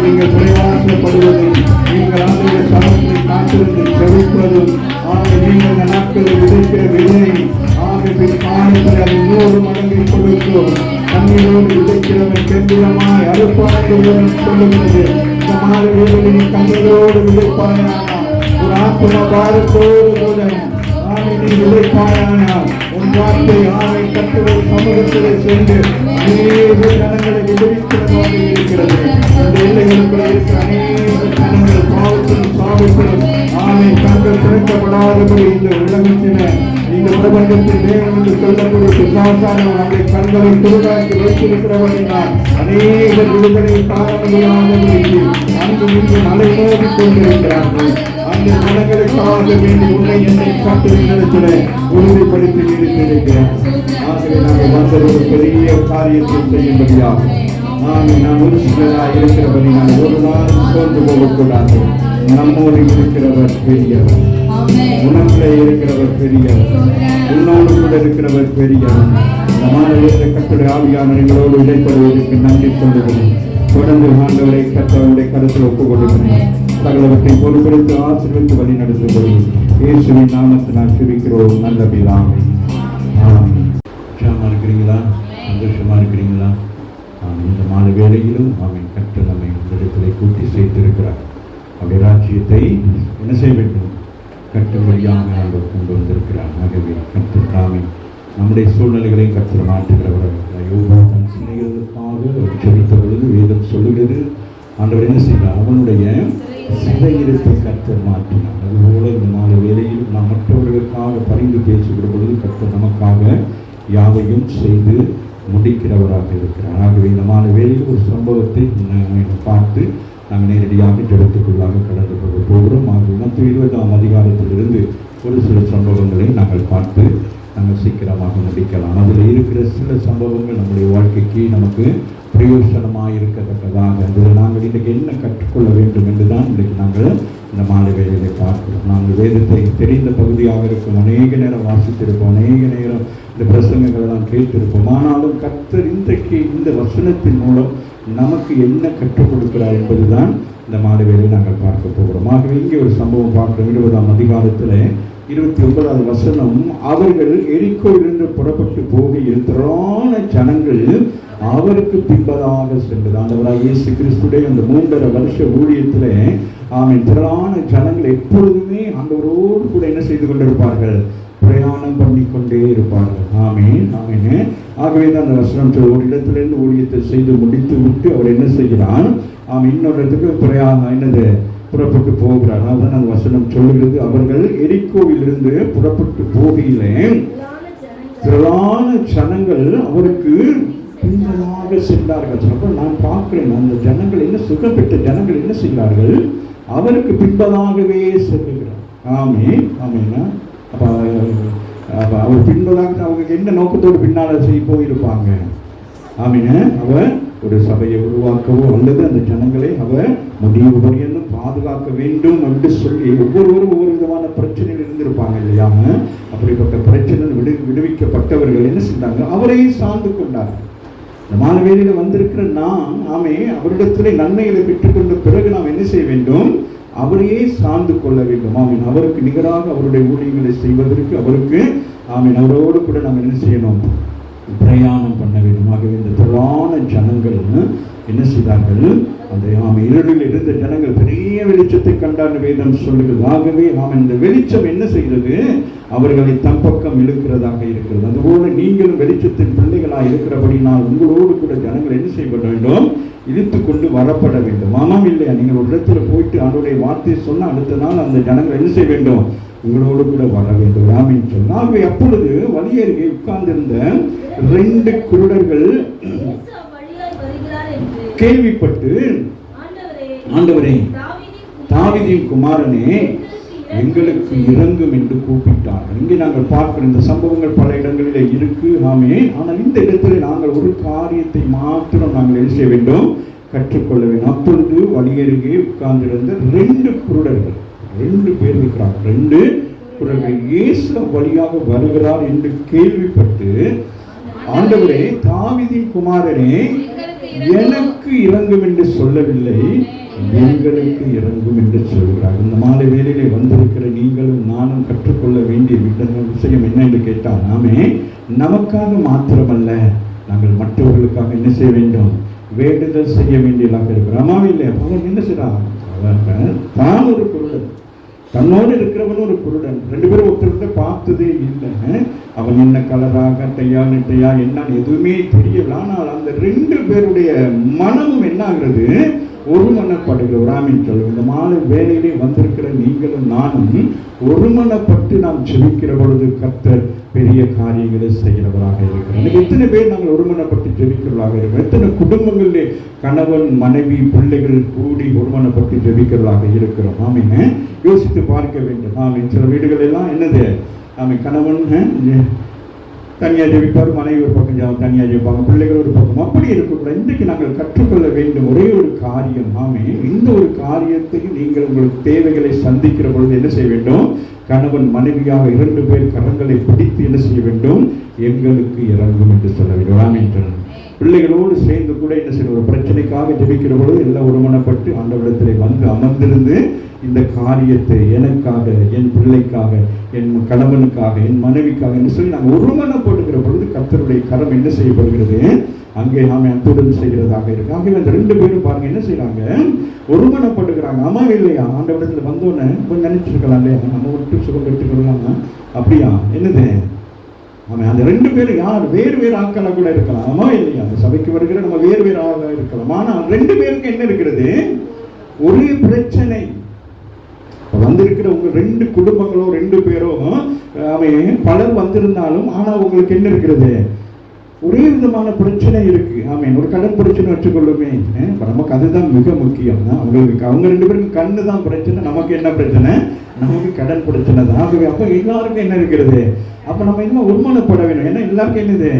நீங்கள் பிரயாசப்படுவதும் நீங்கள் ஆண்டுடைய சமத்தை காத்திருந்து செவிப்பதும் நீங்கள் இந்த நாட்களில் விதைக்கிற விதை பின் காலத்தில் அது 100 மடங்கை கொடுக்கும். கண்ணீரோடு விதைக்கிறவன் கெண்டிரமாய் அறுப்பான் சொல்லுகிறது. இந்த மாதிரி வேலையை கண்ணீரோடு விதைப்பாயானால் ஒரு ஆத்ம பாரத்தோடு கூட நீ விதைப்பாயானால் உன் வார்த்தை ஆணை கட்டுரை சமூகத்திலே சென்று அநேக ஜனங்களை விடுவிக்கிறதாக இருக்கிறது. இந்த எல்லைகளுக்குள்ள இருக்கிற அநேக ஜனங்கள் பாவத்திலும் சாபத்திலும் ஆணை கண்கள் திறக்கப்படாதபடி இந்த உலகத்தின இந்த பிரபஞ்சத்தில் தேவன் என்று சொல்லக்கூடிய பிசாசானவன் நம்முடைய கண்களை துருடாக்கி வைத்திருக்கிறவனால் அநேக விடுதலை காரணங்களாக அங்கு இன்று மலை நோக்கி கொண்டிருக்கிறார்கள். அந்த ஜனங்களுக்காக வேண்டி உன்னை என்னை காட்டுகிற உறுதிப்படுத்தி இருக்கிறேன். ஆகவே நாங்கள் வந்த ஒரு பெரிய காரியத்தை செய்யும்படியாக நான் ஒரு சிலராக இருக்கிறபடி நான் ஒரு நாள் சோர்ந்து போகக்கூடாது. நம்மோடு இருக்கிறவர் பெரியவர், உணவுல இருக்கிறவர் பெரியவர், உன்னோடு கூட இருக்கிறவர் பெரியவர். இந்த மாநிலத்தை கட்டுரை ஆவியானவர்களோடு இடைப்படுவதற்கு நன்றி சொல்லுகிறேன். தொடர்ந்து ஆண்டவரை கற்றவருடைய கருத்தில் ஒப்புக் கொடுக்கிறேன். சகலவற்றை பொறுப்பெடுத்து ஆசீர்வதித்து வழி நடத்துவது இயேசுவின் நாமத்தினால் ஜெபிக்கிறோம் நல்ல பிதாவே. உற்சாகமா இருக்கிறீங்களா? சந்தோஷமா இருக்கிறீங்களா? இந்த மாலை வேளையிலும் அவன் கற்று நம்மை இடத்திலே கூட்டி சேர்த்திருக்கிறார். அவருடைய ராஜ்யத்தை என்ன செய்ய வேண்டும்? கட்டும்படியாக அவர் கொண்டு வந்திருக்கிறார். ஆகவே கற்று தாமே நம்முடைய சூழ்நிலைகளை கற்று மாற்றுகிறவர்கள் தன் சிலைகளுக்காக செபித்த பொழுது வேதம் சொல்லுகிறது. ஆண்டவர் என்ன செய்தார்? அவனுடைய சிறையிருப்பை கர்த்தர் மாற்றினார். அதுபோல இந்த மாலை வேளையில் நாம் மற்றவர்களுக்காக பரிந்து பேசுகிற பொழுது கர்த்தர் நமக்காக யாவையும் செய்து முடிக்கிறவராக இருக்கிறார். ஆகவே இந்த மாலை வேளையில் ஒரு சம்பவத்தை பார்த்து நாங்கள் நேரடியாக ஜெபத்துக்குள்ளாக கடந்து போகிறோம். ஆகவே மத்திய 20ஆம் அதிகாரத்திலிருந்து ஒரு சில சம்பவங்களை நாங்கள் பார்த்து நாங்கள் சீக்கிரமாக முடிக்கலாம். அதில் இருக்கிற சில சம்பவங்கள் நம்முடைய வாழ்க்கைக்கு நமக்கு பிரயோசனமாக இருக்கத்தக்கதாக அதில் நாங்கள் இன்றைக்கு என்ன கற்றுக்கொள்ள வேண்டும் என்று தான் இன்றைக்கு நாங்கள் இந்த மாலை வேலையை பார்க்கிறோம். நாங்கள் வேதத்தை தெரிந்த பகுதியாக இருக்கும், அநேக நேரம் வாசித்திருப்போம், அநேக நேரம் இந்த பிரசங்கங்களெல்லாம் கேட்டிருப்போம். ஆனாலும் கர்த்தர் இன்றைக்கு இந்த வசனத்தின் மூலம் நமக்கு என்ன கற்றுக் கொடுக்கிறார் என்பதுதான் இந்த மாலை வேலையை நாங்கள் பார்க்க போகிறோம். ஆகவே இங்கே ஒரு சம்பவம் பார்க்கிறோம். 20ஆம் அதிகாரத்தில் 29வது வசனம், அவர்கள் எரிகோவிலிருந்து புறப்பட்டு போகையில் திரளான ஜனங்கள் அவருக்கு பின்பதாக சென்றது. ஆண்டவராகிய இயேசு கிறிஸ்துடைய அந்த 3.5 வருஷ ஊழியத்திலே திரளான ஜனங்கள் எப்பொழுதுமே ஆண்டவரோடு கூட என்ன செய்து கொண்டிருப்பார்கள்? பிரயாணம் பண்ணிக்கொண்டே இருப்பார்கள். ஆமேன் ஆமேன். ஆகவே தான் அந்த வசனம் ஒரு இடத்திலிருந்து ஊழியத்தை செய்து முடித்து விட்டு அவர் என்ன செய்கிறார்? இன்னொரு இடத்துக்கு புறப்பட்டு போகிறார். அதான் அந்த வசனம் சொல்லுகிறது. அவர்கள் எரிகோவிலிருந்து புறப்பட்டு போகையிலே திரளான ஜனங்கள் அவருக்கு பின்னதாக சென்றார்கள். அப்ப நான் பார்க்கிறேன், அந்த ஜனங்கள் என்ன சுகம் பெற்ற ஜனங்கள் என்ன செய்கிறார்கள்? அவருக்கு பின்பதாகவே செல்லுகிறார். ஆமேன் ஆமேனா. அப்ப அவர் பின்பதாக அவங்க என்ன நோக்கத்தோடு பின்னால செய்ய போயிருப்பாங்க? ஆமீன. அவர் ஒரு சபையை உருவாக்கவோ அல்லது அந்த ஜனங்களை அவர் முடிவு பரியந்தும் பாதுகாக்க வேண்டும் என்று சொல்லி ஒவ்வொருவரும் ஒவ்வொரு விதமான பிரச்சனைகள் இருந்திருப்பாங்க இல்லையா? அப்படிப்பட்ட பிரச்சனை விடுவிக்கப்பட்டவர்கள் என்ன செஞ்சாங்க? அவரையே சார்ந்து கொண்டார்கள். இந்த மாணவியில் வந்திருக்கிற நாம் அவரிடத்திலே நன்மைகளை பெற்றுக்கொண்ட பிறகு நாம் என்ன செய்ய வேண்டும்? அவரையே சார்ந்து கொள்ள வேண்டும். அவருக்கு நிகராக அவருடைய ஊழியங்களை செய்வதற்கு அவருக்கு அவரோடு கூட நாம் என்ன செய்யணும்? பிரயாணம் பண்ண வேண்டும். ஆகவே இந்த திரளான ஜனங்கள் என்ன செய்தார்கள்? அந்த இருளில் இருந்த ஜனங்கள் பெரிய வெளிச்சத்தை கண்டார் வேதம் சொல்லுகிறது. ஆகவே இந்த வெளிச்சம் என்ன செய்கிறது? அவர்களை தம் பக்கம் இழுக்கிறதாக இருக்கிறது. அதுபோல நீங்களும் வெளிச்சத்தின் பிள்ளைகளாக இருக்கிறபடினால் உங்களோடு கூட ஜனங்கள் என்ன செய்ய வேண்டும்? இழுத்து கொண்டு வரப்பட வேண்டும். ஆமாம் இல்லையா? நீங்கள் ஒரு இடத்துல போயிட்டு அவருடைய வார்த்தையை சொன்னால் அடுத்த நாள் அந்த ஜனங்கள் என்ன செய்ய வேண்டும்? உங்களோடு கூட வர வேண்டும். ஆமீன் சொன்னால் ஆகவே அப்பொழுது வழியருகே உட்கார்ந்திருந்த 2 குருடர்கள் கேள்விப்பட்டு, ஆண்டவரே, தாவீதின் குமாரனே, எங்களுக்கு இறங்கும் என்று கூப்பிட்டார்கள். இங்கே நாங்கள் பார்க்கிற இந்த சம்பவங்கள் பல இடங்களில் இருக்கு. ஆனால் இந்த இடத்துல நாங்கள் ஒரு காரியத்தை மாத்திரம் நாங்கள் என்ன செய்ய வேண்டும்? கற்றுக்கொள்ள வேண்டும். அப்பொழுது வழியருகே உட்கார்ந்திருந்த 2 குருடர்கள், 2 பேர் இருக்கிறார். 2 குருடர்கள் இயேசு வழியாக வருகிறார் என்று கேள்விப்பட்டு, ஆண்டவரே, தாவீதின் குமாரனே, எனக்கு உனக்கு இறங்கும் என்று சொல்லவில்லை, எங்களுக்கு இறங்கும் என்று சொல்கிறார். இந்த மாலை வேளையிலே வந்திருக்கிற நீங்களும் நானும் கற்றுக்கொள்ள வேண்டிய விஷயம் என்ன என்று கேட்டால், நாமே நமக்காக மாத்திரமல்ல, நாங்கள் மற்றவர்களுக்காக என்ன செய்ய வேண்டும், வேண்டுதல் செய்ய வேண்டியதாக இருக்கிறோம். ஆமாவே இல்லையா? பலர் என்ன செய்யறாங்க, தான் ஒரு குருடன், தன்னோடு இருக்கிறவன் ஒரு குருடன், ரெண்டு பேரும் ஒருத்தருக்கிட்ட பார்த்ததே இல்லை. அவன் என்ன கலரா கட்டையா நெட்டையா என்னன்னு எதுவுமே தெரியல. ஆனால் அந்த ரெண்டு பேருடைய மனமும் என்ன ஆகுறது, ஒருமனப்படுகிற ராமின் சொல்லுங்க. இந்த மாலை வேலையிலே வந்திருக்கிற நீங்களும் நானும் ஒருமனப்பட்டு நாம் ஜெபிக்கிற பொழுது கர்த்தர் பெரிய காரியங்களை செய்கிறவராக இருக்கிறார். எத்தனை பேர் நாங்கள் ஒருமனப்பட்டு ஜெபிக்கிறவர்களாக இருக்கிறோம்? எத்தனை குடும்பங்களிலே கணவன் மனைவி பிள்ளைகள் கூடி ஒருமனப்பட்டு ஜெபிக்கிறவர்களாக இருக்கிறோம்? ஆமீங்க, யோசித்து பார்க்க வேண்டும். ஆமீன். சில வீடுகள் எல்லாம் என்னது, ஆமீன், கணவன் தனியாக ஜெபிப்பார், மனைவி ஒரு பக்கம் தனியாக ஜெபிப்பாங்க, பிள்ளைகள் ஒரு பக்கம். அப்படி இருக்கக்கூடாது. இன்றைக்கு நாங்கள் கற்றுக்கொள்ள வேண்டும் ஒரே ஒரு காரியம். ஆமீன். இந்த ஒரு காரியத்தையும் நீங்கள் உங்களுக்கு தேவைகளை சந்திக்கிற பொழுது என்ன செய்ய வேண்டும், கணவன் மனைவியாக இரண்டு பேர் கரங்களை பிடித்து என்ன செய்ய வேண்டும், எங்களுக்கு இறங்கும் என்று சொல்ல வேண்டும். ஆமீன். பிள்ளைகளோடு சேர்ந்து கூட என்ன செய்ய, ஒரு பிரச்சனைக்காக ஜெபிக்கிற பொழுது எல்லாம் ஒருமனப்பட்டு ஆண்டவரிடத்திலே வந்து அமர்ந்திருந்து இந்த காரியத்தை எனக்காக, என் பிள்ளைக்காக, என் கணவனுக்காக, என் மனைவிக்காக என்று சொல்லி நாங்கள் ஒருமனப்படுகிற பொழுது கர்த்தருடைய கரம் என்ன செய்யப்படுகிறது, அங்கே நாம அத்துடன் செய்கிறதாக இருக்கு. ஆகவே அந்த ரெண்டு பேரும் பாருங்க என்ன செய்யறாங்க, ஒருமனப்படுகிறாங்க. ஆமா இல்லையா? ஆண்டவரிடத்துல வந்தோன்னே கொஞ்சம் நினைச்சிருக்கலாம் இல்லையா, நம்ம விட்டு சுகம் பெற்றுக்கொள்ளலாமா? அப்படியா? என்னது, ஆமாம், அந்த ரெண்டு பேரும் யார் வேறு வேறு ஆட்களாக கூட இருக்கலாம். ஆமா இல்லையா? அந்த சபைக்கு வருகிற நம்ம வேறு வேறு ஆளாக இருக்கலாம். ஆனால் ரெண்டு பேருக்கு என்ன இருக்கிறது, ஒரே பிரச்சனை. வந்திருக்கிற உங்க ரெண்டு குடும்பங்களோ ரெண்டு பேரும் அவன் பலர் வந்திருந்தாலும் ஆனால் உங்களுக்கு என்ன இருக்கிறது, ஒரே விதமான பிரச்சனை இருக்கு. ஆமீன். ஒரு கடன் பிரச்சனை வச்சுக்கொள்ளுமே, நமக்கு அதுதான் மிக முக்கியம். அவங்களுக்கு அவங்க ரெண்டு பேருக்கு கண்ணு தான் பிரச்சனை, நமக்கு என்ன பிரச்சனை, நமக்கு கடன் பிரச்சனை தான். ஆகவே அப்போ எல்லாருக்கும் என்ன இருக்கிறது, அப்போ நம்ம இன்னும் ஒருமனப்பட வேணும். ஏன்னா எல்லாருக்கும் என்னது,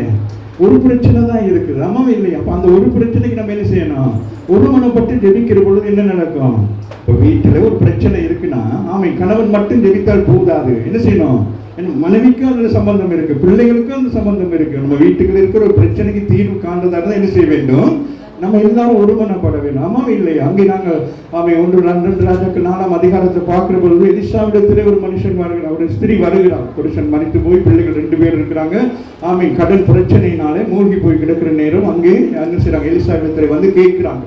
ஒரு பிரச்சனை தான் இருக்குது. ஆமாவே இல்லையா? அப்போ அந்த ஒரு பிரச்சனைக்கு நம்ம என்ன செய்யணும், ஒருமனப்பட்டு ஜெபிக்கிற பொழுது என்ன நடக்கும், இப்போ வீட்டில் ஒரு பிரச்சனை இருக்குன்னா, ஆமாம், கணவன் மட்டும் ஜெபித்தால் போதாது. என்ன செய்யணும், மனைவிக்கும் அதுல சம்பந்தம் இருக்கு, பிள்ளைகளுக்கும் அந்த சம்பந்தம் இருக்கு. நம்ம வீட்டுக்குள்ள இருக்கிற ஒரு பிரச்சனைக்கு தீர்வு காண்றதாக தான் என்ன செய்ய வேண்டும், நம்ம எல்லாரும் ஒருமனப்பட வேண்டும். ஆமாவே இல்லையா? அங்கே நாங்கள் அவன் 1 ராஜாக்கள் 4ஆம் அதிகாரத்தை பார்க்கிற பொழுது எலிசாவிடத்திலே ஒரு மனுஷன் வருகிறார், ஒரு ஸ்திரீ வருகிறார். புருஷன் மரித்து போய் பிள்ளைகள் 2 பேர் இருக்கிறாங்க. ஆமீன். கடன் பிரச்சனையினாலே மூழ்கி போய் கிடக்கிற நேரம் அங்கே என்ன செய்யறாங்க, எலிசாவிடத்திலே வந்து கேட்கிறாங்க.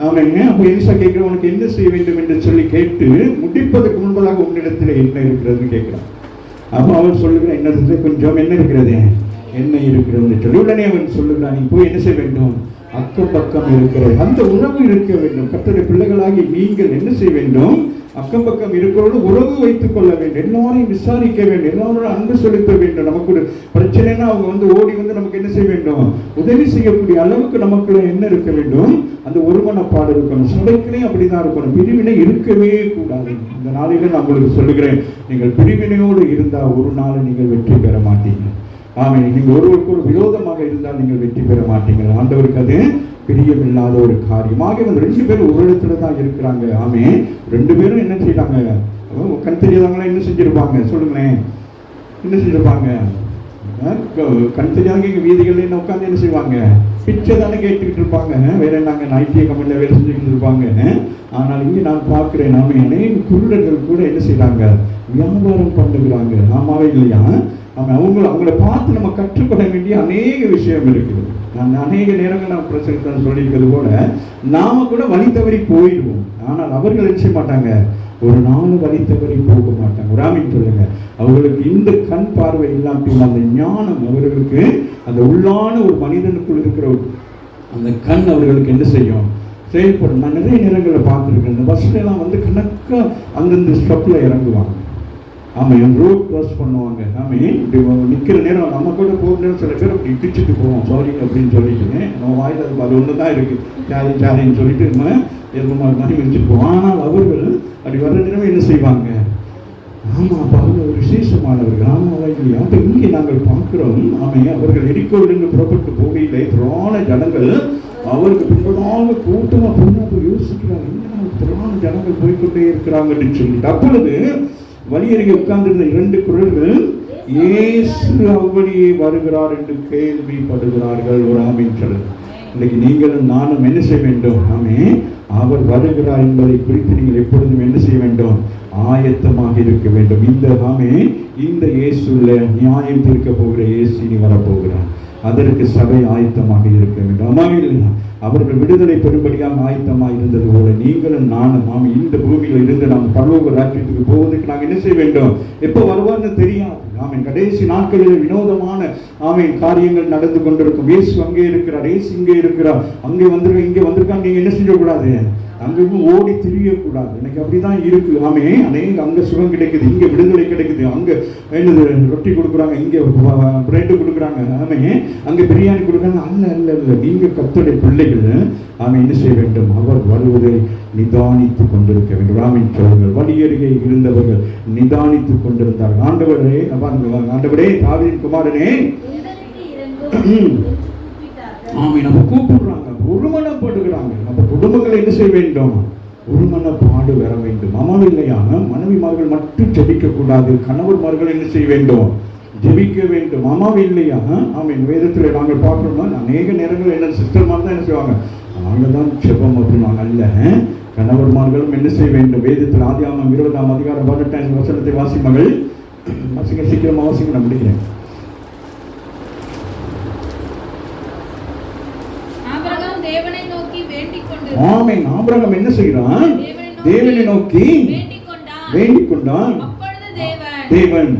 ஆமாங்க. அப்போ எலிசா கேட்கிற, உனக்கு என்ன செய்ய வேண்டும் என்று சொல்லி கேட்டு முடிப்பதற்கு முன்பதாக உன்னிடத்தில் என்ன இருக்கிறதுன்னு கேட்கிறான். அப்போ அவன் சொல்லுகிறான், என்னது கொஞ்சம் என்ன இருக்கிறது, என்ன இருக்கிறது சொல்லி உடனே அவன் சொல்லுகிறான், நீ போய் என்ன செய்ய வேண்டும், அக்கம் பக்கம் இருக்கிற அந்த உறவு இருக்க வேண்டும். கர்த்தருடைய பிள்ளைகளாகி நீங்கள் என்ன செய்ய வேண்டும், அக்கம் பக்கம் இருக்கிறோடு உறவு வைத்துக் கொள்ள வேண்டும். எல்லாரையும் விசாரிக்க வேண்டும், எல்லாரோட அன்பு செலுத்த வேண்டும். நமக்கு ஒரு பிரச்சனைனா அவங்க வந்து ஓடி வந்து நமக்கு என்ன செய்ய வேண்டும், உதவி செய்யக்கூடிய அளவுக்கு நமக்குள்ள என்ன இருக்க வேண்டும், அந்த ஒருமனப்பாடு இருக்கணும். சபைக்குள்ளேயும் அப்படிதான் இருக்கணும், பிரிவினை இருக்கவே கூடாது. இந்த நாளில நான் உங்களுக்கு சொல்லுகிறேன், நீங்கள் பிரிவினையோடு இருந்தால் ஒரு நாள் நீங்கள் வெற்றி பெற மாட்டீங்க. ஆமாம். நீங்கள் ஒருவருக்கு ஒரு விரோதமாக இருந்தால் நீங்கள் வெற்றி பெற மாட்டீங்க. ஆண்டவருக்கு அது பிரியமில்லாத ஒரு காரியமாக வந்து 2 பேரும் ஒரு இடத்துல தான் இருக்கிறாங்க. ஆமே, 2 பேரும் என்ன செய்யறாங்க, கண் தெரியாதவங்களாம் என்ன செஞ்சிருப்பாங்க சொல்லுங்களேன், என்ன செஞ்சிருப்பாங்க, கண் தெரியாதவங்க வீதிகளில் என்ன உட்காந்து என்ன செய்வாங்க, பிச்சை தானே கேட்டுக்கிட்டு இருப்பாங்க. வேற என்னங்க ஐடிஐ கம்பெனியில் வேலை செஞ்சுக்கிட்டு இருப்பாங்க. ஆனால் இங்கே நான் பார்க்கிறேன், நாம அநேக குருடர்கள் கூட என்ன செய்யறாங்க, வியாபாரம் பண்ணுகிறாங்க. ஆமாவே இல்லையா? அவங்கள பார்த்து நம்ம கற்றுக்கொள்ள வேண்டிய அநேக விஷயம் இருக்குது. நான் அநேக நேரங்கள் நான் பிரசங்கத்தில் சொல்லியிருக்கிறது போல நாம கூட வழி தவறி போயிடுவோம். ஆனால் அவர்கள் என்ன செய்ய மாட்டாங்க, ஒரு நாள் வழி தவறி போக மாட்டாங்க. ஒரு ஆமீன் சொல்லுங்க. அவர்களுக்கு இந்த கண் பார்வை இல்லாமல் அந்த ஞானம் அவர்களுக்கு, அந்த உள்ளான ஒரு மனிதனுக்குள் இருக்கிற அந்த கண் அவர்களுக்கு என்ன செய்யும், செயல்படும். நான் நிறைய நேரங்களில் பார்த்துருக்கேன், இந்த பஸ்லாம் வந்து கணக்காக அந்தந்த ஸ்டெப்பில் இறங்குவாங்க. ஆமாம், ரோட் க்ராஸ் பண்ணுவாங்க. ஆமாம், இப்படி நிற்கிற நேரம் நம்ம கூட போகிற நேரம் சில பேர் அப்படி இடிச்சுட்டு போவோம், சாரி அப்படின்னு சொல்லிட்டு நம்ம வாயில் அது ஒன்று தான் இருக்குது, சாரின்னு சொல்லிட்டு நம்ம எதுவுமா மாதிரி மிதிச்சுட்டு போவோம். ஆனால் அவர்கள் அப்படி வர்ற நேரம் என்ன செய்வாங்க, ஆமாம், அப்போ அவங்க ஒரு விசேஷமானவர்கள். ஆமாவா இல்லையா? அப்போ இங்கே நாங்கள் பார்க்குறோம். ஆமாம், அவர்கள் எரிக்கோலிருந்து புறப்பட்டு போகையிலே திரளான ஜனங்கள் அவருக்கு பின்பதாக கூட்டமாக பின்னாடி யோசிக்கிறாங்க, என்ன திரளான ஜனங்கள் போய்கொண்டே இருக்கிறாங்கன்னு சொல்லிட்டு. அப்பொழுது வழியருகே உட்கார்ந்திருந்த 2 குரல்கள் இயேசு அவ்வழியே வருகிறார் என்று கேள்விப்படுகிறார்கள். ஒரு ஆமீன் சொல்லுங்க. இன்னைக்கு நீங்களும் நானும் என்ன செய்ய வேண்டும்? ஆமே, அவர் வருகிறார் என்பதை குறித்து நீங்கள் எப்பொழுதும் என்ன செய்ய வேண்டும்? ஆயத்தமாக இருக்க வேண்டும். இந்த இயேசுல நியாயம் தீர்க்க போகிற இயேசு நீ வரப்போகிறார். அதற்கு சபை ஆயத்தமாக இருக்க வேண்டும். ஆமாம், அவர்கள் விடுதலை பெறும்படியாக ஆயத்தமாக இருந்தது போல நீங்களும் நானும் இந்த பூமியில் இருந்து நாம் பரலோக ராஜ்யத்துக்கு போவதற்கு நாங்கள் என்ன செய்ய வேண்டும்? எப்போ வருவார்னு தெரியாது. கடைசி நாட்களில் வினோதமான காரியங்கள் நடந்து கொண்டிருக்கும். இயேசு அங்கே இருக்கிறார், இயேசு இங்கே இருக்கிறார், அங்கே வந்திருக்க இங்கே வந்திருக்கா. நீங்க என்ன செய்யக்கூடாது? அங்கேயும் ஓடி திரியக்கூடாது. எனக்கு அப்படிதான் இருக்கு. அநேக அங்க சுகம் கிடைக்குது, இங்க விடுதலை கிடைக்குது, அங்க என்னது ரொட்டி கொடுக்குறாங்க, இங்க பிரெட் கொடுக்குறாங்க, அங்க பிரியாணி கொடுக்குறாங்க. அல்ல நீங்க கர்த்தருடைய பிள்ளைகள் என்ன செய்ய வேண்டும்? அவர் வருவதை நிதானித்துக் கொண்டிருக்க வேண்டும். சொல்லுங்கள், வழியருகே இருந்தவர்கள் நிதானித்துக் கொண்டிருந்தார்கள். ஆண்டவரே தாவீதின் குமாரனே, நம்ம கூப்பிடுறாங்க, ஒருமனப்படுகிறாங்க. நம்ம குடும்பங்களை என்ன செய்ய வேண்டும்? ஒருமனப்பாடு வர வேண்டும். இல்லையான மனைவிமார்கள் மட்டும் ஜெபிக்க கூடாது, கணவர்மார்கள் என்ன செய்ய வேண்டும்? ஜெபிக்க வேண்டும். இல்லையா? வேதத்தில் நாங்கள் பார்க்கணும்னா அநேக நேரங்கள் என்ன சிஸ்டர்மார் தான் என்ன செய்வாங்க? நாங்கள் தான் ஜெபம் அப்படின்னாங்க. அல்ல, கணவர்மார்களும் என்ன செய்ய வேண்டும்? வேதத்தில் ஆதியாகமம் 20ஆம் அதிகாரம் 18 வசனத்தை வாசிமகள். வாசிங்க, சீக்கிரமா வாசிங்க, நான் முடிக்கிறேன். ஆபிரகாம் என்ன செய்கிறான்? தேவனை நோக்கி வேண்டிக் கொண்டான். தேவன்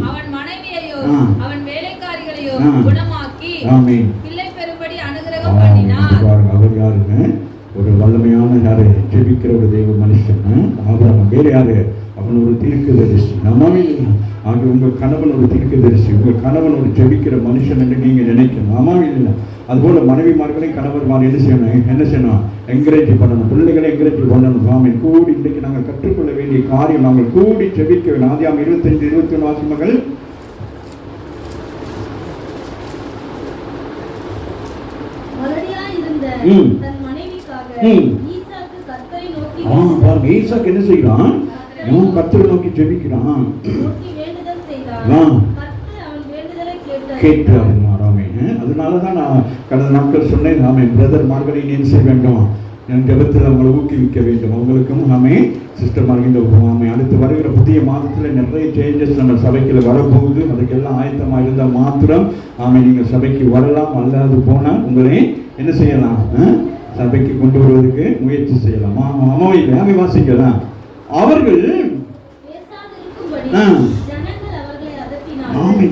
அவன் மனைவியையோ அவன் வேலைக்காரிகளையோ குணமாக்கி பிள்ளை பெறும்படி அனுகிரகம் பண்ணினார். அவர் யாருங்க? ஒரு வல்லமையான யாரு? ஜெபிக்கிற ஒரு தேவ மனுஷன் ஆபிரகாம். வேற யாரு? அவன் ஒரு தீர்க்கதரிசி. ஆக உங்க கணவன் ஒரு தீர்க்கதரிசி, உங்க கணவன் ஒரு ஜெபிக்கிற மனுஷன் என்று நீங்க நினைக்கணும். இல்லை, அதுபோல மனைவிமார்களையும் கணவர்மார் என்ன செய்யணும்? என்கரேஜ் பண்ணணும், பிள்ளைகளை என்கரேஜ் பண்ணணும். கூடி இன்றைக்கு நாங்கள் கற்றுக்கொள்ள வேண்டிய காரியம், நாங்கள் கூடி ஜெபிக்க வேண்டும். ஆதியாகமம் 25-21 வாசிமகள். ஈசாக்கு என்ன செய்யறான்? கர்த்தரை நோக்கி ஜெபிக்கிறான், கேட்டார். அதனாலதான் நான் கடந்த நாட்கள் சொன்னேன், பிரதர் மார்களை என்ன செய்ய வேண்டும்? ஜெபத்தில் அவங்களை ஊக்குவிக்க வேண்டும். அவங்களுக்கும் சிஸ்டர் மார்கின்ற அடுத்து வருகிற புதிய மாதத்தில் நிறைய சேஞ்சஸ் நம்ம சபைக்குள்ள வரப்போகுது. அதுக்கெல்லாம் ஆயத்தமாக இருந்தால் மாத்திரம் நீங்கள் சபைக்கு வரலாம். அல்லாது போனால் உங்களே என்ன செய்யலாம்? சபைக்கு கொண்டு வருவதற்கு முயற்சி செய்யலாம். இல்லை, வாசிக்கலாம். அவர்கள்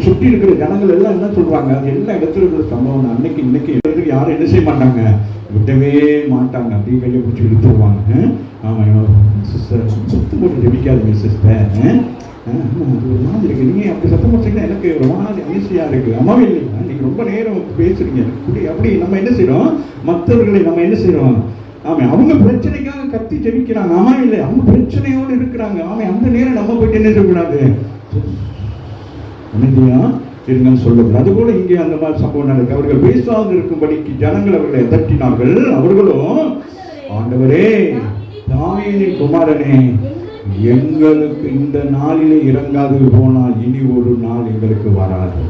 சுற்றி இருக்கிற ஜனங்கள் எல்லாம் என்ன சொல்றாங்க? அது எல்லா இடத்துல இருக்கிற சம்பவம். இன்னைக்கு இடத்துக்கு யாரும் என்ன செய்ய மாட்டாங்க? விட்டவே மாட்டாங்க. அப்படியே கையை பிடிச்சி இழுத்துருவாங்க. சத்தம் போட்டு ஜெபிக்காதீங்க சிஸ்டர், ஒரு மாதிரி இருக்கு. நீங்க அப்படி சத்தம் போட்டீங்கன்னா எனக்கு ரொம்ப நாள் ஈஸியா இருக்கு. இல்லையா? நீங்க ரொம்ப நேரம் பேசுறீங்க. அப்படி நம்ம என்ன செய்யறோம்? மற்றவர்களை நம்ம என்ன செய்யறோம்? அவங்க பிரச்சனைக்காக கத்தி ஜெபிக்கிறாங்க. இல்லை, அவங்க பிரச்சனையோடு இருக்கிறாங்க. அந்த நேரம் நம்ம போயிட்டு என்ன செய்யக்கூடாது? அமைதியா இருங்கன்னு சொல்லக்கூடாது. அதுபோல இங்கே அந்த மாதிரி சம்பவம் நடக்கு. அவர்கள் பேசாது இருக்கும்படிக்கு ஜனங்கள் அவர்களை அதட்டினார்கள். அவர்களும், ஆண்டவரே தாவீதின் குமாரனே, எங்களுக்கு இந்த நாளிலே இறங்காது போனால் இனி ஒரு நாள் எங்களுக்கு வராது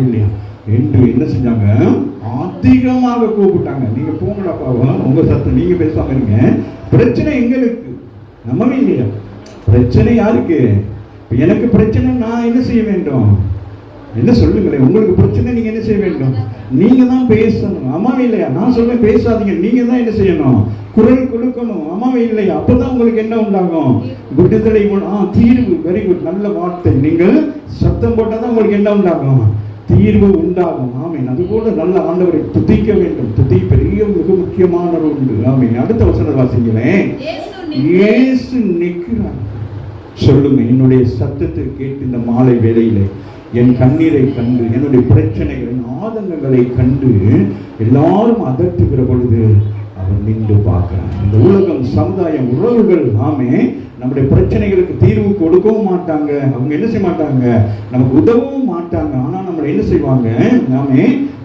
இல்லையா என்று என்ன செஞ்சாங்க? அதிகமாக கூப்பிட்டாங்க. நீங்க போங்கடாப்பா, உங்க சத்தம் நீங்க பேசாம இருங்க. பிரச்சனை எங்களுக்கு. இல்லையா? பிரச்சனை யாருக்கு? எனக்கு பிரச்சனை, நான் என்ன செய்ய வேண்டும்? என்ன சொல்லுங்களேன், உங்களுக்கு பிரச்சனை, நீங்க என்ன செய்ய வேண்டும்? நீங்க தான் பேசணும். இல்லையா? நான் சொல்றேன் பேசாதீங்க, நீங்க தான் என்ன செய்யணும்? குரல் கொடுக்கணும். இல்லையா? அப்பதான் உங்களுக்கு என்ன உண்டாகும்? விடுதலை, தீர்வு. வெரி குட், நல்ல வார்த்தை. நீங்கள் சத்தம் போட்டாதான் உங்களுக்கு என்ன உண்டாகும்? தீர்வு உண்டாகும். அதுபோல நல்ல ஆண்டவரை துதிக்க வேண்டும். துதி பெரிய மிக முக்கியமான ஒன்று. அடுத்த வசனம் வாசிங்களேன். இயேசு நிற்கிறார். சொல்லுங்க, என்னுடைய சத்தத்தை கேட்டு இந்த மாலை வேளையிலே என் கண்ணீரை கண்டு, என்னுடைய பிரச்சனைகளின் ஆதங்கங்களை கண்டு எல்லாரும் அதட்டுகிற பொழுது அவர் நின்று பார்க்கிறார். இந்த உலகம், சமுதாயம், உறவுகள் நம்முடைய பிரச்சனைகளுக்கு தீர்வு கொடுக்கவும் மாட்டாங்க. அவங்க என்ன செய்ய மாட்டாங்க? நமக்கு உதவவும் மாட்டாங்க. ஆனா நம்மளை என்ன செய்வாங்க?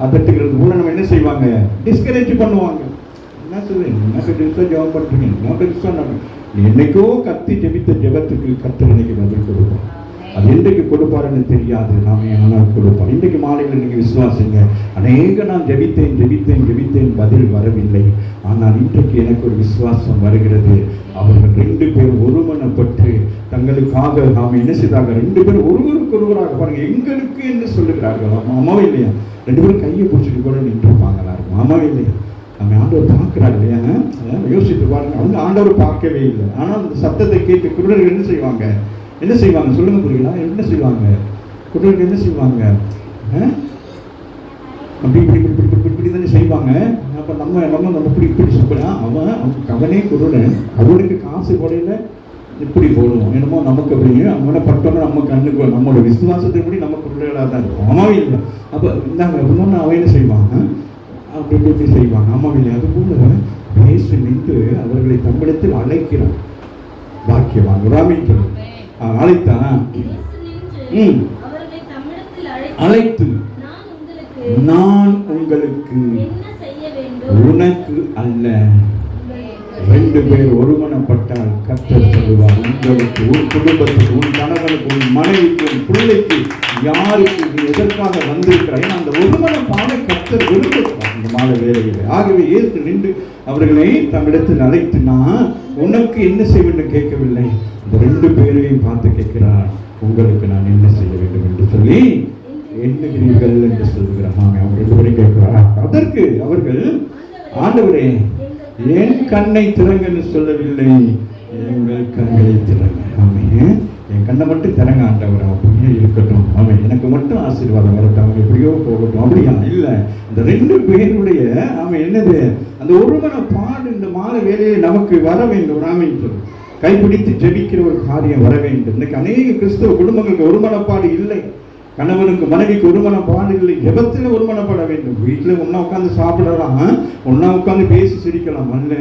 அதட்டுகிறது போல நம்ம என்ன செய்வாங்க? டிஸ்கரேஜ் பண்ணுவாங்க. என்ன சொல்லுங்க, ஜெபம் பண்றீங்க, என்னைக்கோ கத்தி ஜெபித்த ஜெபத்துக்கு கர்த்தர் இன்னைக்கு பதில் கொடுப்போம். அது என்றைக்கு கொடுப்பாருன்னு தெரியாது. நாமே ஆனால் கொடுப்பார். இன்றைக்கு மாலையில் நீங்கள் விசுவாசிங்க. நான் ஜெபித்தேன் பதில் வரவில்லை. ஆனால் இன்றைக்கு எனக்கு ஒரு விசுவாசம் வருகிறது. அவர்கள் 2 பேரும் ஒருமனப்பட்டு தங்களுக்காக நாம் என்ன செய்தாங்க, 2 பேரும் ஒருவருக்கு ஒருவராக பாருங்க, எங்களுக்கு என்று சொல்லுகிறார்கள். அம்மாவே இல்லையா? 2 பேரும் கையை பிடிச்சிட்டு கூட நின்றுப்பாங்களா இருக்கும். அம்மாவே இல்லையா? நம்ம ஆண்டவர் பார்க்கிறார் இல்லையா? யோசித்து பாருங்க. அவங்க ஆண்டவர் பார்க்கவே இல்லை. ஆனால் அந்த சத்தத்தை கேட்டு குருடர்கள் என்ன செய்வாங்க சொல்லுங்க புரியல? என்ன செய்வாங்க குருடர்கள்? என்ன செய்வாங்க? அப்படி இப்படி தானே செய்வாங்க. அப்போ நம்ம இப்படி சொல்லலாம். அவனே குருடன், அவனுக்கு காசு போடையில இப்படி போடுவோம். என்னமோ நமக்கு அப்படிங்க அவனை பட்டோம்னா நம்ம கண்ணுக்கு நம்மளோட விசுவாசத்தை எப்படி நம்ம குருடர்களாக தான் இருக்கும். அம்மாவே இல்லை. அப்போ இந்தாங்க இன்னொன்று அவன் என்ன செய்வாங்க, அப்படி செய்வாங்க. அம்மாவே இல்லை. அது போல பேசு நின்று அவர்களை தம்மிடத்தில் அழைக்கிறான். பாக்கியவான் ராமீன் அழைத்தான். அழைத்து நான் உங்களுக்கு உனக்கு அல்ல, 2 பேர் ஒருமனப்பட்டால் கர்த்தர் சொல்லுவார், உங்களுக்கு, உன் குடும்பத்துக்கு, உன் கணவனுக்கு, உன் மனைவிக்கு, உன் பிள்ளைக்கு, யாருக்கு நீ எதற்காக வந்திருக்கிறாய், அந்த ஒருமனப்பாடை கர்த்தர் விரும்புகிறார் இந்த மாலை வேளையிலே. ஆகவே ஏற்று நின்று அவர்களை தம்மிடத்தில் அழைத்து, நான் உனக்கு என்ன செய்ய வேண்டும் கேட்கவில்லை, இந்த 2 பேரையும் பார்த்து கேட்கிறார், உங்களுக்கு நான் என்ன செய்ய வேண்டும் என்று சொல்லி எண்ணுகிறீர்கள் என்று சொல்கிறார். அவங்க 2 பேரும் கேட்கிறார். அதற்கு அவர்கள், ஆண்டவரே என் கண்ணை திறங்கன்னு சொல்லவில்லை, எங்கள் கண்களை திறங்க. ஆமாம், என் கண்ணை மட்டும் திறங்க ஆண்டவர், அப்படியே இருக்கட்டும். ஆமாம், எனக்கு மட்டும் ஆசீர்வாதம் வரட்டும், அவங்க எப்படியோ போகட்டும். அப்படியா? இல்லை, இந்த 2 பேருடைய ஆமாம் என்னது அந்த ஒருமனப்பாடு இந்த மாலை வேலையை நமக்கு வர வேண்டும். ராமன் சொல்லு, கைப்பிடித்து ஜெபிக்கிற ஒரு காரியம் வர வேண்டும். இன்னைக்கு அநேக கிறிஸ்தவ குடும்பங்களுக்கு ஒருமனப்பாடு இல்லை. கணவனுக்கு மனைவிக்கு ஒருமனப்பாடு இல்லை. ஜெபத்தில் ஒருமனப்பட வேண்டும். வீட்டில் ஒன்றா உட்காந்து சாப்பிடலாம், ஒன்றா உட்காந்து பேசி சிரிக்கலாம். அல்ல,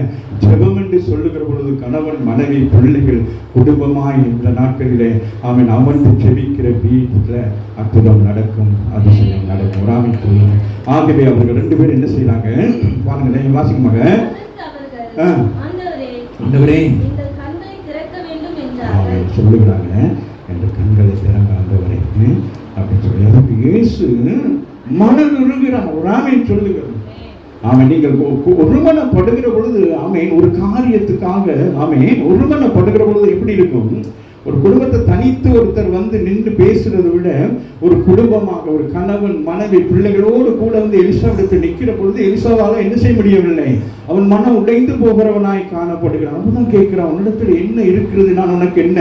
ஜெபம் என்று சொல்லுகிற பொழுது கணவன் மனைவி பிள்ளைகள் குடும்பமாய் இந்த நாட்களிலே அவன் அமர்ந்து ஜெபிக்கிற வீட்டில் அற்புதம் நடக்கும், அதிசயம் நடக்கும். ராமன் சொல்லுங்க. ஆகவே அவர்கள் 2 பேரும் என்ன செய்யறாங்க பாருங்க, நீங்க வாசிக்குமாங்க. ஆண்டவரே சொல்லுகிறாங்க, என்ற கண்களை திறங்க ஆண்டவரே அப்படின்னு சொல்லி. அதுக்கு இயேசு மனதுருகிறார். ராமன் சொல்லுகிறார். ஆமாம், நீங்கள் ஒருமனப்படுகிற பொழுது ஆமேன் ஒரு காரியத்துக்காக ஆமேன் ஒருமனப்படுகிற பொழுது எப்படி இருக்கும்? ஒரு குடும்பத்தை தனித்து ஒருத்தர் வந்து நின்று பேசுறதை விட ஒரு குடும்பமாக ஒரு கணவன் மனைவி பிள்ளைகளோடு கூட வந்து எலிசாவிடத்தில் நிற்கிற பொழுது எலிசாவால் என்ன செய்ய முடியவில்லை. அவன் மனம் உடைந்து போகிறவனாய் காணப்படுகிறான். அவன்தான் கேட்கிறான், உன்னிடத்தில் என்ன இருக்கிறது, நான் உனக்கு என்ன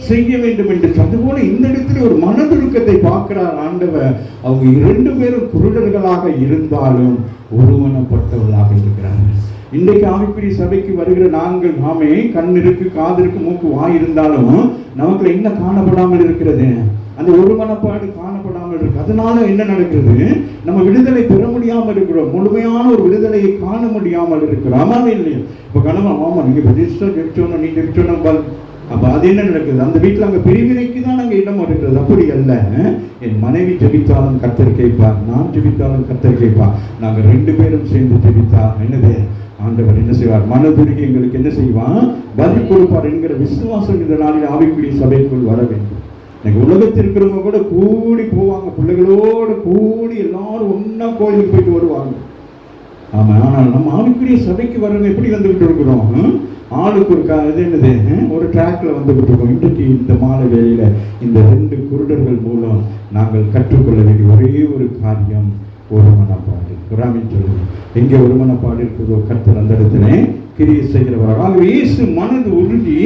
செய்ய வேண்டும் என்று. அதுபோல இந்த இடத்துல ஒரு மனதுருக்கத்தை பார்க்கிறார் ஆண்டவர். அவங்க 2 பேரும் குருடர்களாக இருந்தாலும் ஒருமனப்பட்டவர்களாக இருக்கிறார்கள். இன்றைக்கு ஆவிக்குரிய சபைக்கு வருகிற நாங்கள் ஆமே கண் இருக்கு, காது இருக்கு, மூக்கு, வாய் இருந்தாலும் நமக்கு என்ன காணப்படாமல் இருக்கிறது? அந்த ஒருமனப்பாடு காணப்படாமல் இருக்கு. அதனால என்ன நடக்கிறது? நம்ம விடுதலை பெற முடியாமல் இருக்கிறோம். முழுமையான ஒரு விடுதலையை காண முடியாமல் இருக்கிறோம். ஆமாவே இல்லையா? இப்போ கணவன், ஆமா நீங்க ஜெபிச்சோம், நீ ஜெபிச்சோம், அப்போ அது என்ன நடக்குது? அந்த வீட்டில் அங்கே பிரிவினைக்கு தான் அங்கே இடம் இருக்கிறது. அப்படி அல்ல, என் மனைவி ஜெபித்தாலும் கர்த்தர் கேட்பார், நான் ஜெபித்தாலும் கர்த்தர் கேட்பார். நாங்கள் 2 பேரும் சேர்ந்து ஜெபித்தா என்னது ஆண்டவர் என்ன செய்வார்? மனதுருகி எங்களுக்கு என்ன செய்வான்? பதில் கொடுப்பார் என்கிற விசுவாசம் இந்த நாளில் ஆவிக்குரிய சபைக்குள் வர வேண்டும். இன்னைக்கு உலகத்தில் இருக்கிறவங்க கூட கூடி போவாங்க, பிள்ளைகளோடு கூடி எல்லாரும் ஒன்னா கோயிலுக்கு போயிட்டு வருவாங்க. ஆமா, ஆனால் நம்ம ஆவிக்குரிய சபைக்கு வரவங்க எப்படி வந்துகிட்டு இருக்கிறோம்? ஆளுக்கு ஒரு இது என்னது ஒரு ட்ராக்ல வந்துகிட்டு இருக்கோம். இன்றைக்கு இந்த மாலை வேளையில இந்த 2 குருடர்கள் மூலம் நாங்கள் கற்றுக்கொள்ள வேண்டிய ஒரே ஒரு காரியம் ஒருமனப்பாடு. குராமின் சொல்லுங்க, எங்கே ஒருமனப்பாடு இருக்கிறதோ கர்த்தர் அந்த இடத்துல கிரியை செய்கிறவராக. இயேசு மனது உருகி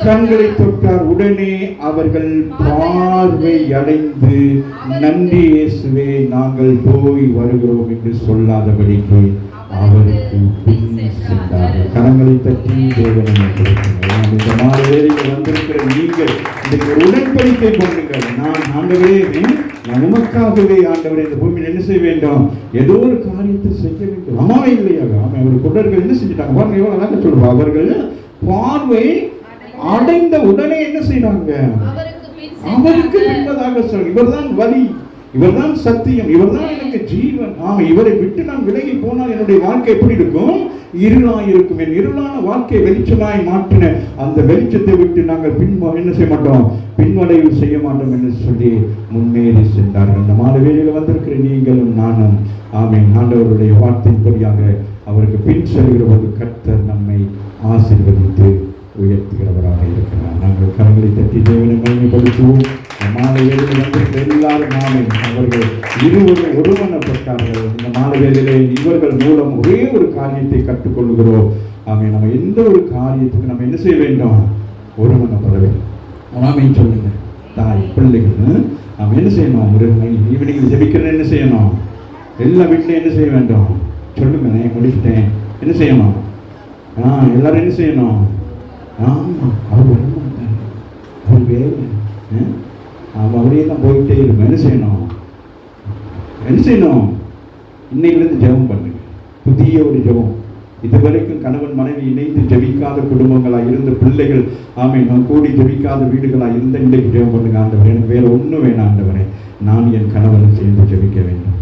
கண்களை தொட்டார். உடனே அவர்கள் பார்வை அடைந்து, நன்றி இயேசுவே, நாங்கள் போய் வருகிறோம் என்று சொல்லாதபடிக்கு அவருக்கு பின் சென்றார்கள். கரங்களை தட்டி தேவனை கொடுக்கிறார். இந்த மாலை வேளையில் வந்திருக்கிற நீங்கள் இன்றைக்கு ஒரு உடன்படிக்கை பண்ணுங்கள். நான் ஆண்டவரே, நான் உமக்காகவே ஆண்டவரே இந்த பூமியில் என்ன செய்ய வேண்டும்? ஏதோ ஒரு காரியத்தை செய்ய வேண்டும். அம்மாவே இல்லையா? ஆமாம், அவர் குருடர்கள் என்ன செஞ்சுட்டாங்க பாருங்க, எவ்வளவு அழகாக சொல்லுவா. அவர்கள் பார்வை அடைந்த உடனே என்ன செய்யறாங்க? அவருக்கு பின்பதாக சொல்ல. இவர்தான் வழி, இவர்தான் சத்தியம், இவர்தான் எனக்கு ஜீவன். ஆமா, இவரை விட்டு நான் விலகி போனால் என்னுடைய வாழ்க்கை எப்படி இருக்கும்? இருளாயிருக்கும். என் இருளான வாழ்க்கையை வெளிச்சமாய் மாற்றின அந்த வெளிச்சத்தை விட்டு நாங்கள் என்ன செய்ய மாட்டோம், பின்வடைவு செய்ய மாட்டோம் என்று சொல்லி முன்னேறி சென்றார்கள். இந்த மாலை வேளையில் வந்திருக்கிற நீங்களும் நானும் ஆமென் ஆண்டவருடைய வார்த்தையின்படியாக அவருக்கு பின் செல்கிற போது கர்த்தர் நம்மை ஆசீர்வதித்து உயர்த்துகிறவராக இருக்கிறார். நாங்கள் கரங்களை தட்டி தேவனை மகிமைப்படுத்துவோம். மாலை வேளையில் வந்திருக்கிற எல்லாரும் ஆமென் அவர்கள் இருவரும் ஒருமனப்பட்டார்கள். இந்த மாலை வேளையிலே இவர்கள் மூலம் ஒரே ஒரு காரியத்தை கற்றுக்கொள்கிறோம். ஆமென். நம்ம எந்த ஒரு காரியத்துக்கு நம்ம என்ன செய்ய வேண்டும், ஒருமனப்பட வேண்டும். ஆமென் சொல்லுங்க. தாய் பிள்ளைகள் நம்ம என்ன செய்யணும், ஒரு ஈவினிங் ஜெபிக்கிறேன் என்ன செய்யணும், எல்லா வீட்லையும் என்ன செய்ய வேண்டும் சொல்லுங்க. நான் முடிச்சிட்டேன் என்ன செய்யணும், எல்லாரும் என்ன செய்யணும், ஆமாம் அவர் வரமாட்டார், அவர் வேலை அவன் அப்படியே தான் போயிட்டே இருக்கும். என்ன செய்யணும், இன்னையிலேருந்து ஜெபம் பண்ணுங்க. புதிய ஒரு ஜெபம். இதுவரைக்கும் கணவன் மனைவி இணைந்து ஜெபிக்காத குடும்பங்களாக இருந்த பிள்ளைகள் ஆமென் கூடி ஜெபிக்காத வீடுகளாக இருந்த இன்றைக்கு ஜெபம் பண்ணுங்க. ஆண்டவரே எனக்கு வேறு ஒன்றும் வேணாம் ஆண்டவரே, நான் என் கணவனை சேர்ந்து ஜெபிக்க வேண்டும்,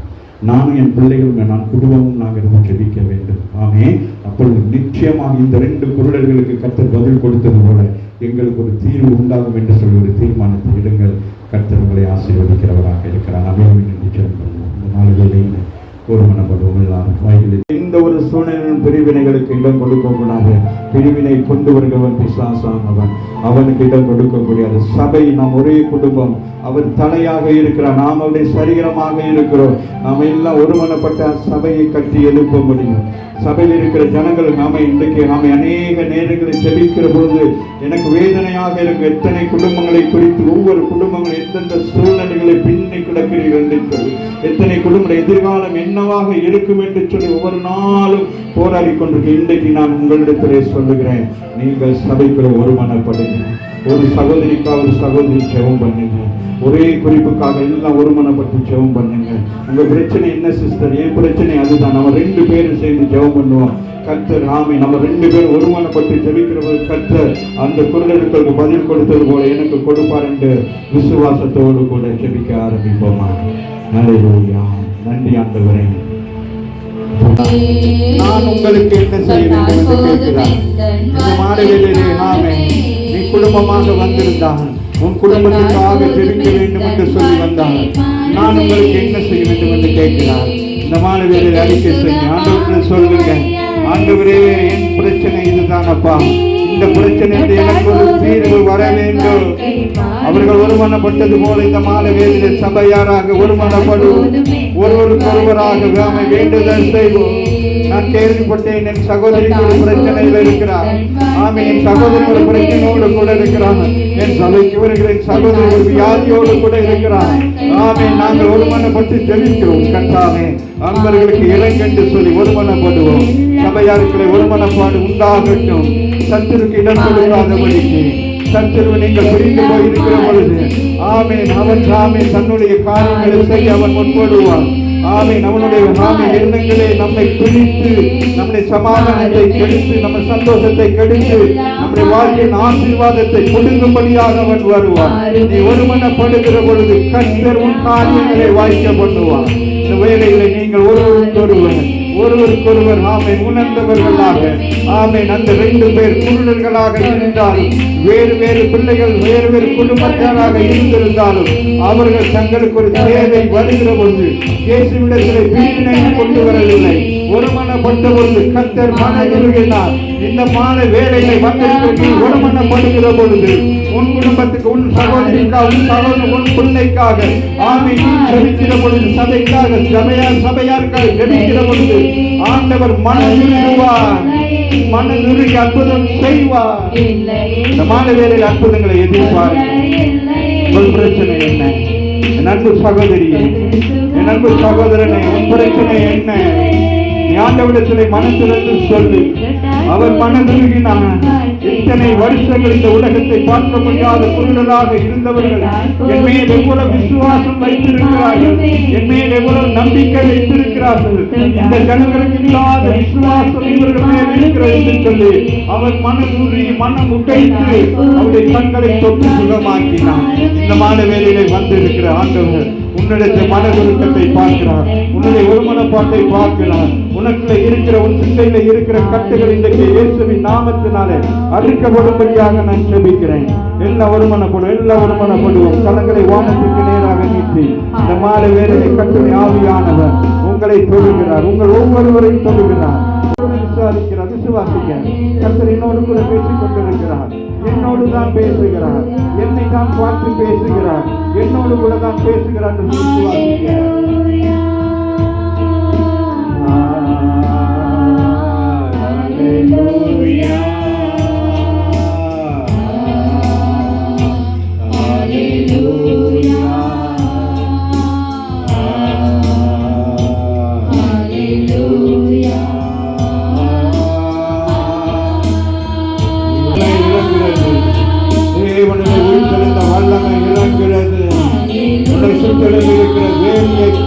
நானும் என் பிள்ளைகளும் நான் குடும்பமும் நாங்கள் இருந்து ஜெபிக்க வேண்டும். ஆமென். அப்பொழுது நிச்சயமாக இந்த 2 குருடர்களுக்கு கர்த்தர் பதில் கொடுத்தது போல எங்களுக்கு ஒரு தீர்வு உண்டாகும் என்று சொல்லி ஒரு தீர்மானத்தை எடுங்கள். கர்த்தர் உங்களை ஆசீர்வதிக்கிறவராக இருக்கிறார். நம்ம நிச்சயம் பண்ணுவோம். இந்த நாளில் ஒரு மனப்படுவோம். எல்லாரும் வாய்களில் எந்த ஒரு சூழ்நிலையின் பிரிவினைகளுக்கு இடம் கொடுக்கக்கூடாது. பிரிவினை கொண்டு வருகிறவன் பிசாசானவன், அவனுக்கு இடம் கொடுக்கக்கூடாது. சபை நாம் ஒரே குடும்பம், அவர் தலையாக இருக்கிறார், நாம் அவருடைய சரீரமாக இருக்கிறோம். நாம் எல்லாம் ஒருமனப்பட்ட சபையை கட்டி எழுப்ப முடியும். சபையில் இருக்கிற ஜனங்கள் நாம இன்றைக்கு அநேக நேரங்களில் செபிக்கிற பொழுது எனக்கு வேதனையாக இருக்கும். எத்தனை குடும்பங்களை குறித்து ஒவ்வொரு குடும்பங்கள் எந்தெந்த சூழ்நிலைகளை பின்னி கிடக்கிறீர்கள் என்று சொல்லி, எத்தனை குடும்ப எதிர்காலம் என்னவாக இருக்கும் என்று சொல்லி ஒவ்வொரு நாளும் போராடி கொண்டிருக்க இன்றைக்கு நான் உங்களிடத்திலே சொல்லுகிறேன், நீங்கள் சபைக்குள்ள ஒருமனப்படுங்க. ஒரு சகோதரிக்காக ஒரு சகோதரி ஜெபம் பண்ணுங்க. ஒரே குறிப்புக்காக எல்லாம் ஒருமனப்பட்டு ஜெபம் பண்ணுங்க. உங்க பிரச்சனை என்ன சிஸ்டர், என் பிரச்சனை அதுதான். நம்ம 2 பேரும் சேர்ந்து ஜெபம் பண்ணுவோம். கர்த்தர் ஆமென். நம்ம 2 பேரும் ஒருமனப்பட்டு ஜெபிக்கிறவர்கள் கர்த்தர் அந்த குரலுக்கு பதில் கொடுத்தது போல எனக்கு கொடுப்பார் என்று விசுவாசத்தோடு கூட ஜெபிக்க ஆரம்பிப்போமா. ஹல்லேலூயா. நன்றி ஆண்டவரே. நான் உங்களுக்கு என்ன செய்ய வேண்டும் என்று கேட்கிறார். இந்த மாலையிலே ஆமென் நீ குடும்பமாக வந்திருந்தால் உன் குடும்பத்துக்காக ஜெபிக்க வேண்டும் என்று சொல்லி வந்தால் நான் உங்களுக்கு என்ன செய்ய வேண்டும் என்று கேட்கிறார். இந்த மாலையிலே அறிக்கை செய்ய ஆண்டவரே சொல்லுங்க, ஆண்டவரே என் பிரச்சனை இதுதானப்பா, இந்த பிரச்சனை எனக்கு ஒரு தீர்வு வர வேண்டும். அவர்கள் ஒருமனப்பட்டது போல இந்த மாலை வேளையிலே சபையாராக ஒருமனப்படுவோம், ஒருவருக்கொருவராக வேண்டுதல் செய்வோம். நான் கேள்விப்பட்டேன் என் சகோதரி ஒரு பிரச்சனையில் இருக்கிறார். ஆமென். என் சகோதரி ஒரு பிரச்சனையோடு கூட இருக்கிறார். என் சபைக்கு வருகிற சகோதரி ஒரு வியாதியோடு கூட இருக்கிறார். ஆமென். நாங்கள் ஒருமனப்பட்டு ஜெபிக்கிறோம். கர்த்தாவே அன்பர்களுக்கு இறங்கென்று சொல்லி ஒருமனப்படுவோம். சபையாருக்களை ஒருமனப்பாடு உண்டாகட்டும். சத்துருக்கு இடம் கொடுக்காதபடிக்கு சத்துருவை நீங்கள் பிரிந்து போயிருக்கிற பொழுது ஆமென் அவன் ஆமென் தன்னுடைய காரியங்களை செய்ய அவன் முற்படுவான். ஆமென். அவனுடைய எண்ணங்களே நம்மை பிடித்து நம்முடைய சமாதானத்தை கெடுத்து நம்ம சந்தோஷத்தை கெடுத்து நம்முடைய வாழ்க்கையின் ஆசீர்வாதத்தை கொடுக்கும்படியாக அவன் வருவான். நீ ஒருமனப்படுகிற பொழுது கர்த்தர் உன் காரியங்களை வாய்க்க பண்ணுவான். இந்த வேளைகளை நீங்கள் ஒருவருக்கொருவர் ஆமென் உணர்ந்தவர்களாக ஆமென் அந்த 2 பேர் குருடர்களாக இருந்தாலும் வேறு வேறு பிள்ளைகள் வேறு வேறு குடும்பத்தாராக இருந்திருந்தாலும் அவர்கள் தங்களுக்கு ஒரு தேவை வருகிற பொழுது இயேசுவிடத்திலே பிரிவினை கொண்டு வரவில்லை. ஒருமனப்பட்ட பொழுது கர்த்தர் மனதுருகினார். இந்த மாலை வேளையை வந்திருக்க ஒருமனப்படுகிற பொழுது உன் குடும்பத்துக்கு உன் சகோதரிக்காக உன் சகோதரன் உன் பிள்ளைக்காக ஆமென் ஜெபிக்கிற பொழுது சபைக்காக சபையாருக்காக ஜெபிக்கிற பொழுது ஆண்டவர் மனதுருகுவார், மனதுருகி அற்புதம் செய்வார். இந்த மாலை வேளையில் அற்புதங்களை எதிர்பார்க்க உங்கள் பிரச்சனை என்ன? என் அன்பு சகோதரியே, என் அன்பு சகோதரனே, உன் பிரச்சனை என்ன? ஆண்டவரிடத்திலே மனதிலிருந்து சொல்லி அவர் மனதுருகினார். இத்தனை வருஷங்கள் இந்த உலகத்தை பார்க்க முடியாத குருடராக இருந்தவர்கள் என் மேல் எவ்வளவு விசுவாசம் வைத்திருக்கிறார்கள், என் மேல் எவ்வளவு நம்பிக்கை வைத்திருக்கிறார்கள். இந்த ஜனங்களுக்கு இல்லாத விசுவாசம் இவர்கள் மேல் இருக்கிறது என்று சொல்லி அவர் மனதுருகி மனம் உடைத்து அவருடைய கண்களை தொட்டு சுகமாக்கினார். இந்த மாலை வேளையிலே வந்திருக்கிற ஆண்டவர் உன்னுடைய மனதுருக்கத்தை பார்க்கிறார், உன்னுடைய ஒருமனப்பாட்டை பார்க்கிறார். உனக்குள்ள இருக்கிற உன் சிந்தையில இருக்கிற கட்டுகள் இன்றைக்கு இயேசுவின் நாமத்தினாலே அழிக்கப்படும்படியாக நான் ஜெபிக்கிறேன். எல்லா ஒருமனப்படுவோம். கரங்களை வானத்துக்கு நேராக நீட்டி இந்த மாலை வேளையை கர்த்தருடைய ஆவியானவர் உங்களை தொடுகிறார், உங்கள் ஒவ்வொருவரையும் தொடுகிறார். விசுவாசிக்க கர்த்தர் என்னோடு கூட பேசிக் கொண்டிருக்கிறார், என்னோடு தான் பேசுகிறார், என்னை தான் பார்த்து பேசுகிறார், என்னோடு கூட தான் பேசுகிறார் என்று விசுவாசிக்க.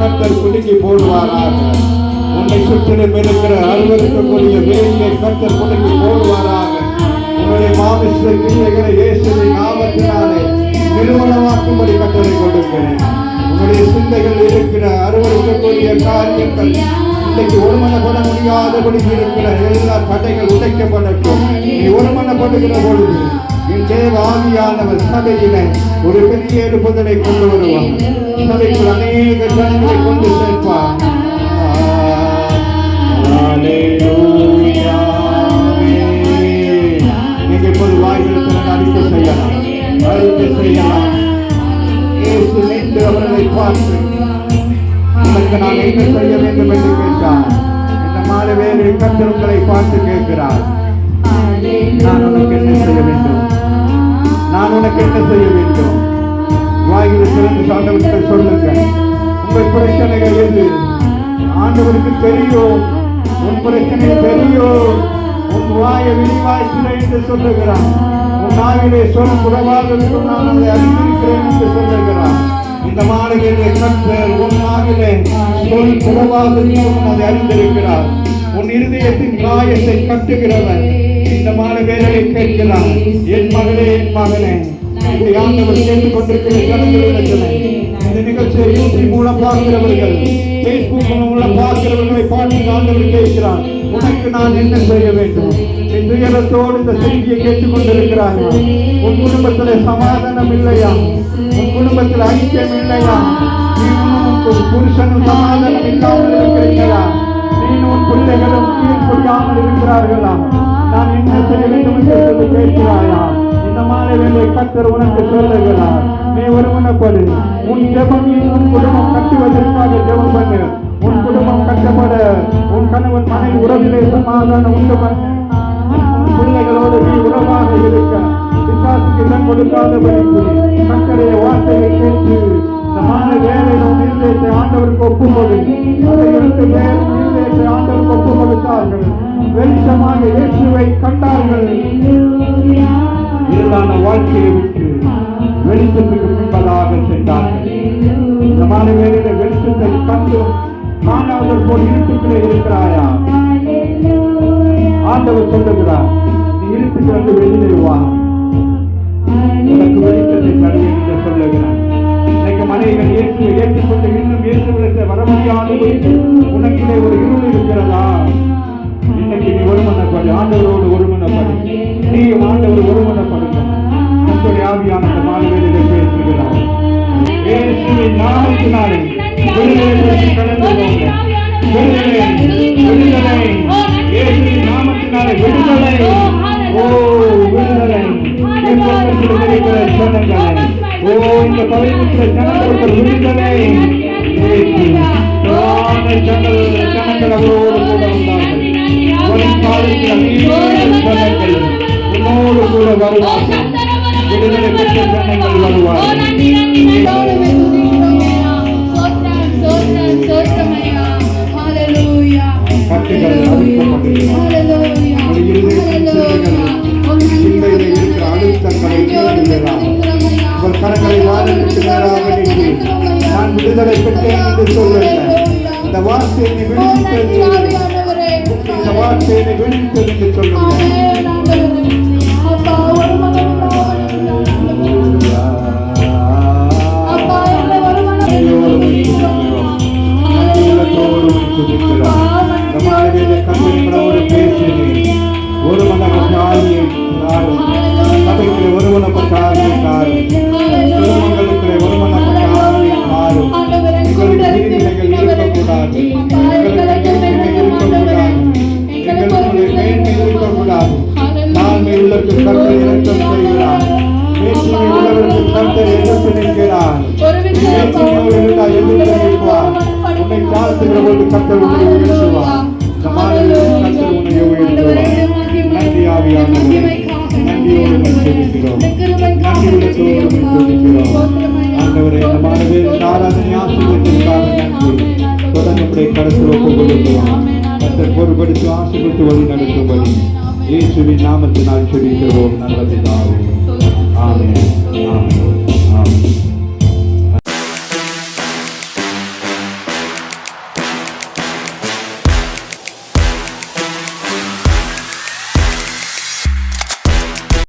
கர்த்தர் குலுக்கி போடுவாராக. உன்னை சுற்றிலும் இருக்கிற அருவருக்கக்கூடிய வேலையை கர்த்தர் குலுக்கி போடுவாராக. உன்னுடைய மாமிச கிரியைகளை இயேசுவின் நாமத்தினாலே நிறுவனமாக்கும்படி கட்டளை கொடுக்கிறேன். உன்னுடைய சிந்தைகள் இருக்கிற அருவருக்கக்கூடிய காரியங்கள் இன்றைக்கு ஒருமனப்பட முடியாதபடி இருக்கிற எல்லா தடைகள் உடைக்கப்படட்டும். நீ ஒருமனப்படுகிற பொழுது என் தேவ ஆவியானவர் சபையிலே ஒரு பெரிய எழுப்புதலை கொண்டு வருவார். சபைக்குள் அநேக ஜனங்களை கொண்டு சேர்ப்பார். நீங்க இப்போது வாய்கள் அறிக்கை செய்யலாம், அறிக்கை செய்யலாம். இயேசு மீண்டு அவர்களை பார்த்து உனக்கு நான் என்ன செய்ய வேண்டும் என்று கேட்டார். இந்த மாலை வேலை கர்த்தர் உங்களை பார்த்து கேட்கிறார், நான் உனக்கு என்ன செய்ய வேண்டும், நான் உனக்கு என்ன செய்ய வேண்டும்? வாயில் சிறந்து ஆண்டவருக்கு சொல்லுங்க. உங்கள் பிரச்சனைகள் எது ஆண்டவருக்கு தெரியும், உன் பிரச்சனை தெரியும். உன் வாயை விரிவாய்க்கிறேன் என்று சொல்லுகிறான். உன் நாவிலே சொல் குறைவாக நான் அதை அறிந்திருக்கிறேன் என்று சொல்லுகிறான். இந்த மாளிகையிலே கர்த்தர் உன் நாவிலே சொல் குறைவாக அதை அறிந்திருக்கிறார். உன் இருதயத்தின் காயத்தை கட்டுகிறவன் இந்த மாலை வேலையை கேட்கிறான். என் மகளே, என் மகனே, ஆண்டவர் கேட்டுக் கொண்டிருக்கிற ஜனங்களிடத்திலே இந்த நிகழ்ச்சியை யூடியூப் மூலம் பார்க்கிறவர்கள், பேஸ்புக் மூலம் பார்க்கிறவர்களை பார்த்து ஆண்டவர் கேட்கிறான், உனக்கு நான் என்ன செய்ய வேண்டும்? என் துயரத்தோடு இந்த செய்தியை கேட்டுக் கொண்டிருக்கிறார்கள். உன் குடும்பத்திலே சமாதானம் இல்லையா? உன் குடும்பத்தில் ஐக்கியம் இல்லையா? நீ புருஷனும் சமாதானம் இல்லாமல் இருக்கிறீர்களா? நீ உன் பிள்ளைகளும் கீழ்படியாமல் இருக்கிறார்களா? நான் என்ன செய்ய வேண்டும் என்று கேட்கிறாயா? இந்த மாலை வேலை கர்த்தர் உனக்கு சொல்லுகிறார். நீ ஒருமனப்படு. உன் ஜெபம் உன் குடும்பம் கட்டுவதற்காக ஜெபம் பண்ணு. உன் குடும்பம் கட்டப்பட, உன் கணவன் மனைவி உறவிலே சமாதானம் உண்டு பண்ண, பிள்ளைகளோடு நீ உறவாக இருக்க, விசாசுக்கு இடம் கொடுக்காதபடிக்கு கர்த்தருடைய வார்த்தையை கேட்டு இந்த மாலை வேலை உன் இருதயத்தை ஆண்டவருக்கு ஒப்புக்கொடு. இருதயத்தை ஆண்டவருக்கு ஒப்பு கொடுத்தார்கள். வெளிச்சமாக இயேசுவை கண்டார்கள். இருளான வாழ்க்கையை விட்டு வெளிச்சத்துக்கு பின்பதாக சென்றார்கள். இந்த மாலை வேலையில வெளிச்சத்தை கண்டு காணாதவர் போல் இருட்டுக்குள்ளே இருக்கிறாயா? ஆண்டவர் சொல்லுகிறார், நீ இருட்டுக்கு வந்து வெளியிலே வா, உனக்கு வெளிச்சத்தை தருவேன் என்று சொல்லுகிறார். இன்னைக்கு மனைவிகள் இயேசுவை ஏற்றுக்கொண்டு இன்னும் இயேசுவிடத்தை வர முடியாதபடி உனக்கிலே ஒரு இருள் இருக்கிறதா? இன்னைக்கு நீ ஒருமனப்படு, ஆண்டவரோடு ஒருமனப்படு. நீயும் ஆண்டவர் ஒருமனப்படுங்க. கர்த்தருடைய ஆவியான இந்த மாலை வேளையிலே பேசுகிறார். இயேசுவின் நாமத்தினாலே விடுதலை கடந்து போங்க. விடுதலை, விடுதலை, இயேசுவின் நாமத்தினாலே விடுதலை. ஓ விடுதலை. இருக்கிற ஜனங்களே, ஓ இந்த பரிசுத்த ஜனங்களுக்கு விடுதலை. ஜனங்கள் அவரோடு கூட வந்தார்கள். உன்னோடு கூட வருவார்கள். விடுதலை பெற்ற ஜனங்கள் வருவார்கள். கட்டுகள் சிந்தையில் இருக்கிற அழுத்தங்களை நீக்குகிறார். உங்கள் கரங்களை வாதத்துக்கு நேராக நீக்கி நான் விடுதலை பெற்றேன் என்று சொல்லுங்கள். இந்த வார்த்தையை விடுவித்தது, இந்த வார்த்தையை விடுவித்தது என்று சொல்லுங்கள். துதிக்கிறோம். இந்த மாலையிலே கர்த்தரோடு பேசுகிறேன். ஒரு மனப்பட்ட ஆவியை தாரும். சபைக்கு ஒரு மனப்பட்ட ஆவியை தாரும். குடும்பங்களுக்குள்ளே ஒரு மனப்பட்ட ஆவியை தாரும். எங்களுடைய பிரிவினைகள் இருக்கக்கூடாது. எங்களுடைய இருக்கக்கூடாது. எங்களுடைய மேன்மை இருக்கக்கூடாது. தாழ்மை உள்ளவருக்கு கர்த்தர் இரக்கம் செய்கிறார். மேன்மை உள்ளவருக்கு கர்த்தர் எதிர்த்து நிற்கிறார். மேன்மையோடு இருந்தால் எதிர்த்து நிற்பார். உன்னை தாழ்த்துகிற போது கர்த்தர் உன்னை உயர்த்துவார். கர்த்தர் உன்னை உயர்த்துவார். நன்றி ஆவியானவரே, நன்றியோடு செலுத்துகிறோம். நன்றியுள்ளத்தோடு செலுத்துகிறோம். ஆண்டவரே, இந்த மாணவர்கள் ஆராதனை ஆசீர்வதித்ததற்காக நன்றி. தொடர்ந்து நம்முடைய கருத்தில் ஒப்புக் கொடுக்கிறோம். கர்த்தர் பொறுப்படுத்தி ஆசீர்வதித்து வழி நடத்தும்படி இயேசுவின் நாமத்தினால் செபிக்கிறோம் நல்ல பிதாவே. ஆமென். ஆமென்.